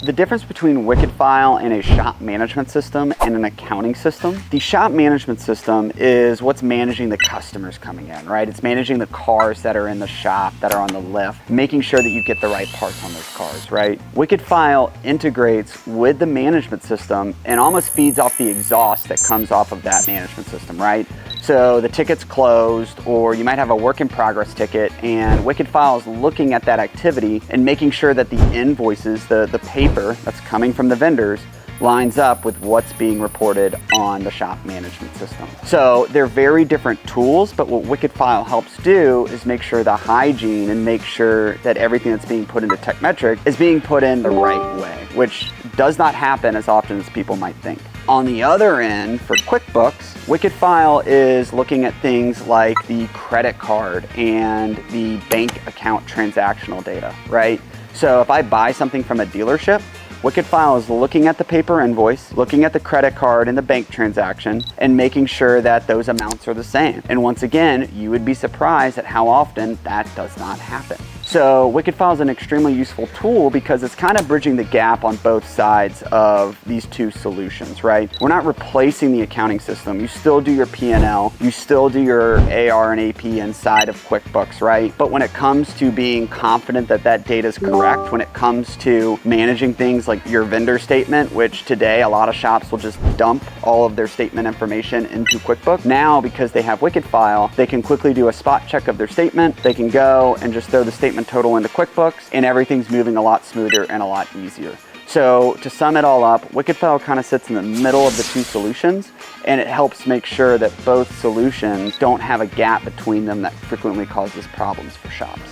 The difference between WickedFile and a shop management system and an accounting system, the shop management system is what's managing the customers coming in, right? It's managing the cars that are in the shop, that are on the lift, making sure that you get the right parts on those cars, right? WickedFile integrates with the management system and almost feeds off the exhaust that comes off of that management system, right? So the ticket's closed, or you might have a work in progress ticket, and WickedFile is looking at that activity and making sure that the invoices, the paper that's coming from the vendors, lines up with what's being reported on the shop management system. So they're very different tools, but what WickedFile helps do is make sure the hygiene and make sure that everything that's being put into TechMetric is being put in the right way, which does not happen as often as people might think. On the other end, for QuickBooks, WickedFile is looking at things like the credit card and the bank account transactional data, right? So if I buy something from a dealership, WickedFile is looking at the paper invoice, looking at the credit card and the bank transaction, and making sure that those amounts are the same. And once again, you would be surprised at how often that does not happen. So WickedFile is an extremely useful tool because it's kind of bridging the gap on both sides of these two solutions, right? We're not replacing the accounting system. You still do your P&L, you still do your AR and AP inside of QuickBooks, right? But when it comes to being confident that that data is correct, when it comes to managing things like your vendor statement, which today a lot of shops will just dump all of their statement information into QuickBooks. Now, because they have WickedFile, they can quickly do a spot check of their statement. They can go and just throw the statement total into QuickBooks, and everything's moving a lot smoother and a lot easier. So to sum it all up, WickedFile kind of sits in the middle of the two solutions, and it helps make sure that both solutions don't have a gap between them that frequently causes problems for shops.